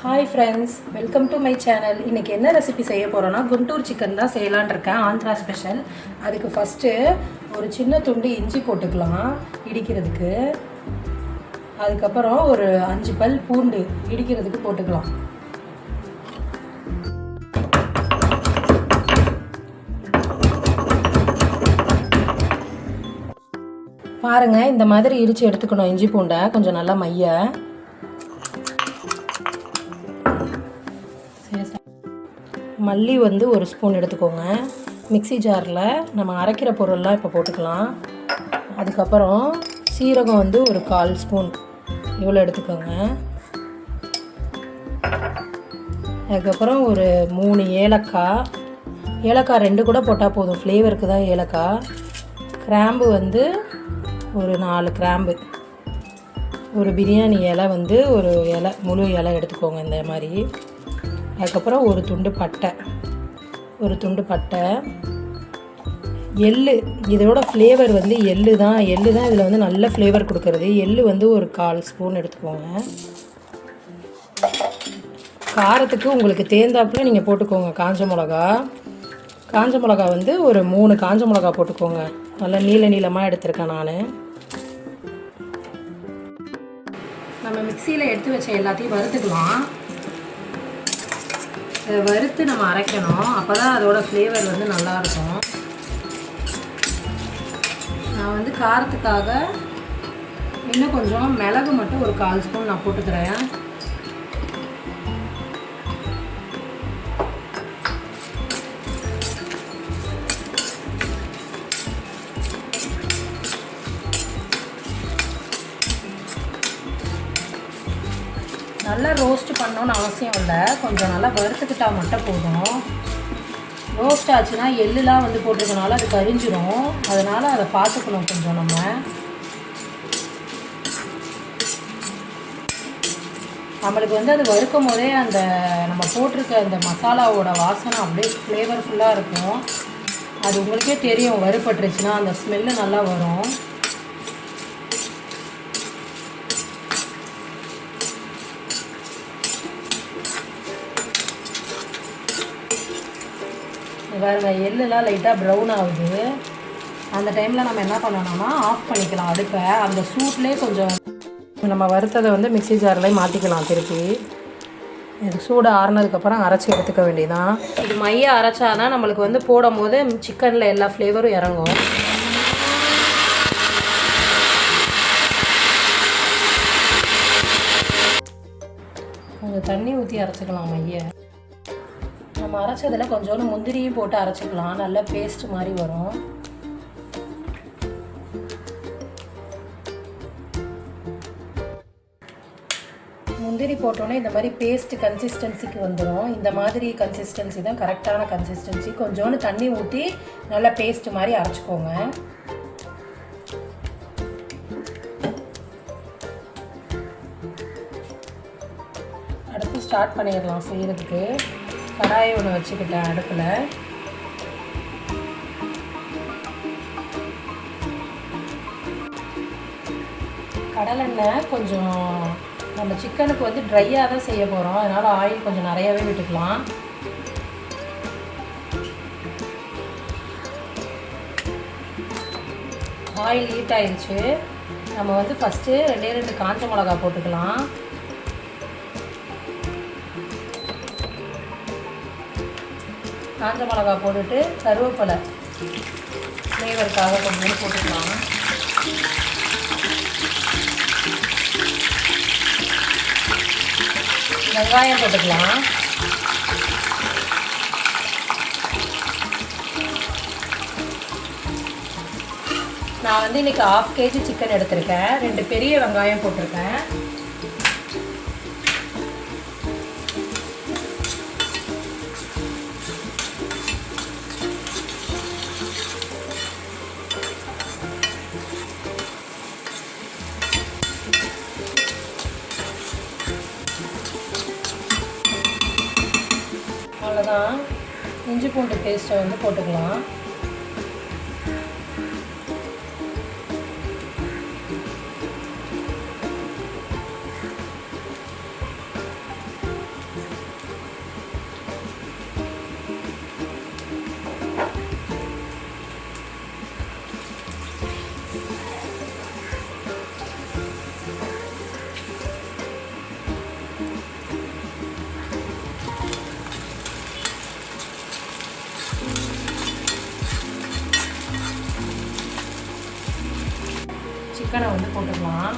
Hi friends, welcome to my channel. இன்றைக்கி என்ன recipe செய்ய போகிறோன்னா குண்டூர் சிக்கன் தான் செய்யலான் இருக்கேன். ஆந்திரா ஸ்பெஷல். அதுக்கு ஃபஸ்ட்டு ஒரு சின்ன துண்டு இஞ்சி போட்டுக்கலாம் இடிக்கிறதுக்கு. அதுக்கப்புறம் ஒரு 5 பல் பூண்டு இடிக்கிறதுக்கு போட்டுக்கலாம். பாருங்கள், இந்த மாதிரி இடித்து எடுத்துக்கணும். இஞ்சி பூண்டை கொஞ்சம் நல்லா மைய. மல்லி வந்து ஒரு ஸ்பூன் எடுத்துக்கோங்க. மிக்ஸி ஜாரில் நம்ம அரைக்கிற பொருள்லாம் இப்போ போட்டுக்கலாம். அதுக்கப்புறம் சீரகம் வந்து ஒரு 1/4 ஸ்பூன் இவ்வளோ எடுத்துக்கோங்க. அதுக்கப்புறம் ஒரு 3 ஏலக்காய். ஏலக்காய் 2 கூட போட்டால் போதும், ஃப்ளேவருக்கு தான் ஏலக்காய். கிராம்பு வந்து ஒரு 4 கிராம்பு. ஒரு பிரியாணி இலை வந்து ஒரு இலை, முழு இலை எடுத்துக்கோங்க இந்த மாதிரி. அதுக்கப்புறம் ஒரு துண்டு பட்டை. எள்ளு, இதோட ஃப்ளேவர் வந்து எள்ளு தான் இதில் வந்து நல்ல ஃப்ளேவர் கொடுக்கறது. எள்ளு வந்து ஒரு 1/4 ஸ்பூன் எடுத்துக்கோங்க. காரத்துக்கு உங்களுக்கு தேர்ந்தாப்புல நீங்கள் போட்டுக்கோங்க. காஞ்ச மிளகா வந்து ஒரு 3 காஞ்ச மிளகா போட்டுக்கோங்க. நல்லா நீளமாக எடுத்துருக்கேன் நான். நம்ம மிக்சியில் எடுத்து வச்ச எல்லாத்தையும் வறுத்துக்கலாம். இதை வறுத்து நம்ம அரைக்கணும், அப்போ தான் அதோட ஃப்ளேவர் வந்து நல்லாயிருக்கும். நான் வந்து காரத்துக்காக இன்னும் கொஞ்சம் மிளகு மட்டும் ஒரு 1/4 ஸ்பூன் நான் போட்டுக்கிறேன். நல்லா ரோஸ்ட் பண்ணணுன்னு அவசியம் இல்லை, கொஞ்சம் நல்லா வறுத்துக்கிட்டால் மட்டும் போதும். ரோஸ்ட் ஆச்சுன்னா எள்ளுலாம் வந்து போட்டிருக்கனால அது கரிஞ்சிரும். அதனால் அதை பார்த்துக்கணும் கொஞ்சம். நம்மளுக்கு வந்து அது வறுக்கும் போதே அந்த நம்ம போட்டிருக்க அந்த மசாலாவோட வாசனை அப்படியே ஃப்ளேவர்ஃபுல்லாக இருக்கும். அது உங்களுக்கே தெரியும், வறுபட்டுருச்சுன்னா அந்த ஸ்மெல்லு நல்லா வரும். பாருங்க, எள்ளுலாம் லைட்டாக ப்ரௌன் ஆகுது. அந்த டைமில் நம்ம என்ன பண்ணணும்னா ஆஃப் பண்ணிக்கலாம் அடுப்பை. அந்த சூட்லேயே கொஞ்சம் நம்ம வறுத்ததை வந்து மிக்ஸி ஜாரில் மாற்றிக்கலாம் திருப்பி. இது சூடு ஆறுனதுக்கப்புறம் அரைச்சி எடுத்துக்க வேண்டியதான். இது மைய அரைச்சாதான் நம்மளுக்கு வந்து போடும் போது சிக்கனில் எல்லா ஃப்ளேவரும் இறங்கும். கொஞ்சம் தண்ணி ஊற்றி அரைச்சிக்கலாம் மைய. நம்ம அரைச்சதில் கொஞ்சோண்டு முந்திரியும் போட்டு அரைச்சிக்கலாம், நல்ல பேஸ்ட் மாதிரி வரும். முந்திரி போட்டோன்னே இந்த மாதிரி பேஸ்ட் கன்சிஸ்டன்சிக்கு வந்துடும். இந்த மாதிரி கன்சிஸ்டன்சி தான் கரெக்டான கன்சிஸ்டன்சி. கொஞ்சோண்டு தண்ணி ஊற்றி நல்லா பேஸ்ட் மாதிரி அரைச்சிக்கோங்க. அடுத்து ஸ்டார்ட் பண்ணிடலாம் செய்கிறதுக்கு. கடாயை ஒன்று வச்சுக்கிட்டேன் அடுப்பில். கடலெண்ணெய் கொஞ்சம், நம்ம சிக்கனுக்கு வந்து ட்ரையாக தான் செய்ய போகிறோம், அதனால் ஆயில் கொஞ்சம் நிறையாவே விட்டுக்கலாம். ஆயில் ஹீட் ஆயிடுச்சு. நம்ம வந்து ஃபஸ்ட்டு 2 காஞ்ச மிளகா போட்டுக்கலாம். காஞ்ச மிளகா போட்டுட்டு கருவேப்பிலை ஃப்ளேவருக்காக கொஞ்சம் போட்டுக்கலாம். வெங்காயம் போட்டுக்கலாம். நான் வந்து இன்றைக்கி 1/2 kg சிக்கன் எடுத்திருக்கேன். 2 பெரிய வெங்காயம் போட்டிருக்கேன். அவ்வளோதான். இஞ்சி பூண்டு பேஸ்ட்டை வந்து போட்டுக்கலாம். சிக்கனை வந்து போட்டுக்கலாம்.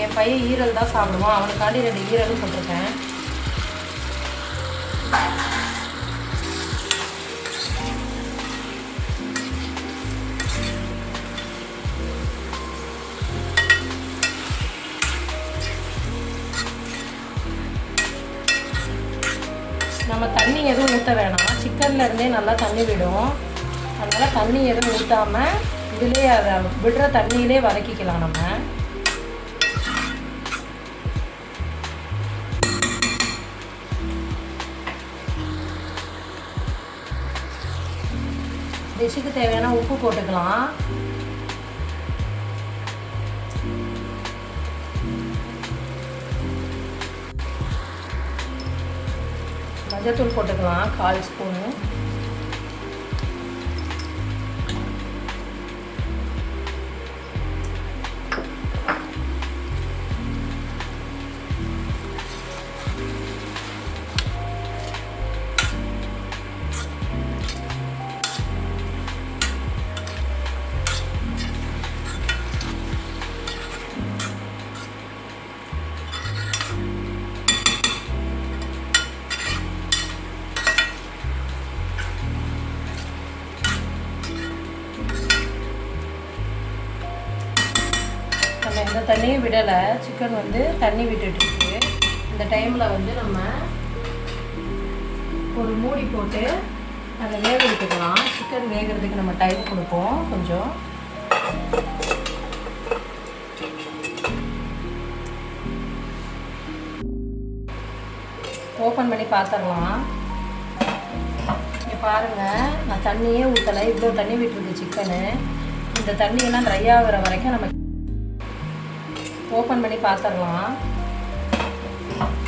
என் பையன் ஈரல் தான் சாப்பிடுவான், அவனுக்காண்டி 2 ஈரலும் போட்டிருக்கேன். நம்ம தண்ணி எதுவும் ஊற்ற வேணாம், சிக்கன்லேருந்தே நல்லா தண்ணி விடும். அதனால் தண்ணி எதுவும் ஊற்றாமல் இதிலே அதை விடுற தண்ணியிலே வதக்கிக்கலாம். நம்ம டிஷ்ஷுக்கு தேவையான உப்பு போட்டுக்கலாம். மஞ்சத்தூள் போட்டுக்கலாம் 1/4 ஸ்பூனு. நம்ம எந்த தண்ணியும் விடலை, சிக்கன் வந்து தண்ணி விட்டுட்டுருக்கு. இந்த டைமில் வந்து நம்ம ஒரு மூடி போட்டு அதை வேக விட்டுக்கலாம். சிக்கன் வேகிறதுக்கு நம்ம டைம் கொடுப்போம் கொஞ்சம். ஓப்பன் பண்ணி பார்த்துடலாம். இங்கே பாருங்கள், நான் தண்ணியே ஊற்றலை, இவ்வளோ தண்ணி விட்டுருக்கு சிக்கனு. இந்த தண்ணியெல்லாம் ட்ரை ஆகிற வரைக்கும் நம்ம ஓப்பன் பண்ணி பார்த்துடலாம்.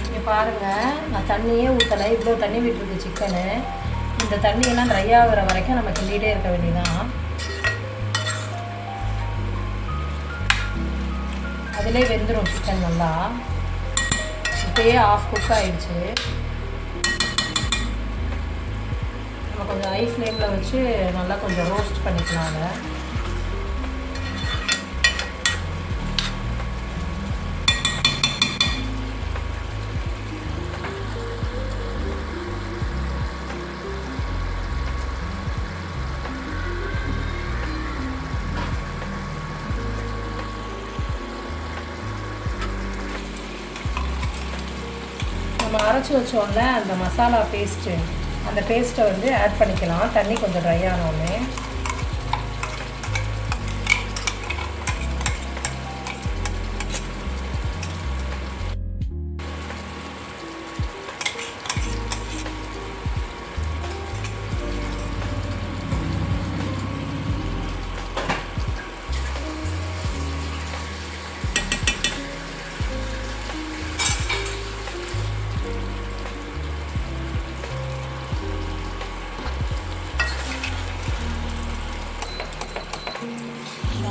இங்கே பாருங்கள், நான் தண்ணியே ஊற்றலை, இவ்வளோ தண்ணி விட்டுருக்கு சிக்கனு. இந்த தண்ணியெல்லாம் ட்ரை ஆகிற வரைக்கும் நம்ம கிண்டிகிட்டே இருக்க வேண்டியதான். அதிலே வெந்துடும் சிக்கன் நல்லா. இப்போயே ஆஃப் குக் ஆகிடுச்சு. நம்ம கொஞ்சம் ஹை ஃப்ளேமில் வச்சு நல்லா கொஞ்சம் ரோஸ்ட் பண்ணிக்கலாம். அதை நம்ம அரைச்சி வச்சோம்ல அந்த மசாலா பேஸ்ட்டு, அந்த பேஸ்ட்டை வந்து ஆட் பண்ணிக்கலாம். தண்ணி கொஞ்சம் ட்ரை ஆனோடனே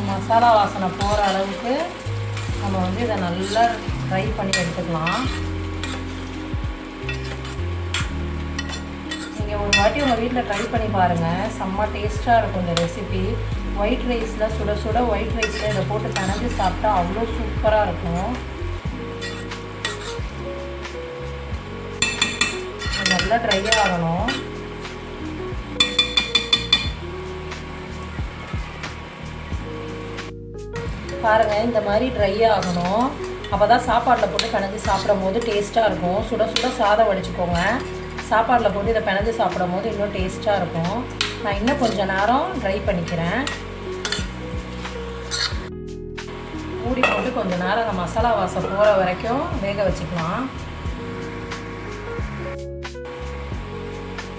மசாலா வாசனை போகிற அளவுக்கு நம்ம வந்து இதை நல்லா ஃப்ரை பண்ணி எடுத்துக்கலாம். நீங்கள் ஒரு வாட்டி உங்கள் வீட்டில் ட்ரை பண்ணி பாருங்கள், செம்ம டேஸ்ட்டாக இருக்கும் இந்த ரெசிபி. ஒயிட் ரைஸில் சுட சுட ஒயிட் ரைஸில் இதை போட்டு கலந்து சாப்பிட்டா அவ்வளோ சூப்பராக இருக்கும். நல்லா ட்ரை ஆகணும். பாருங்கள், இந்த மாதிரி ட்ரை ஆகணும். அப்போ தான் சாப்பாட்டில் போட்டு பிணைஞ்சு சாப்பிடும் போது டேஸ்ட்டாக இருக்கும். சுட சுட சாதம் வடிச்சுக்கோங்க, சாப்பாட்டில் போட்டு இதை பிணைஞ்சு சாப்பிடும் போது இன்னும் டேஸ்ட்டாக இருக்கும். நான் இன்னும் கொஞ்சம் நேரம் ட்ரை பண்ணிக்கிறேன். மூடி போட்டு கொஞ்சம் நேரம் அந்த மசாலா வாசம் போகிற வரைக்கும் வேக வச்சுக்கலாம்.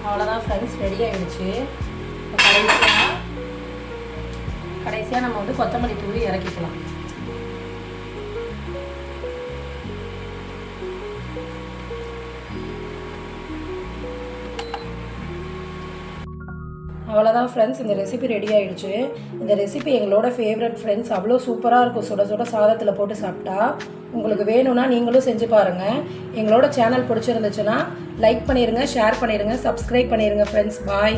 அவ்வளோதான் ஃப்ரெண்ட்ஸ், ரெடி ஆகிடுச்சு. கடைசியாக நம்ம வந்து கொத்தமல்லி தூவி இறக்கிக்கலாம். அவ்வளோதான் ஃப்ரெண்ட்ஸ், இந்த ரெசிபி ரெடி ஆகிடுச்சு. இந்த ரெசிபி எங்களோட ஃபேவரட் ஃப்ரெண்ட்ஸ். அவ்வளோ சூப்பராக இருக்கும் சுட சுட சாதத்தில் போட்டு சாப்பிட்டா. உங்களுக்கு வேணும்னா நீங்களும் செஞ்சு பாருங்கள். எங்களோட சேனல் பிடிச்சிருந்துச்சுன்னா லைக் பண்ணிடுங்க, ஷேர் பண்ணிடுங்க, சப்ஸ்கிரைப் பண்ணிடுங்க ஃப்ரெண்ட்ஸ். பாய்.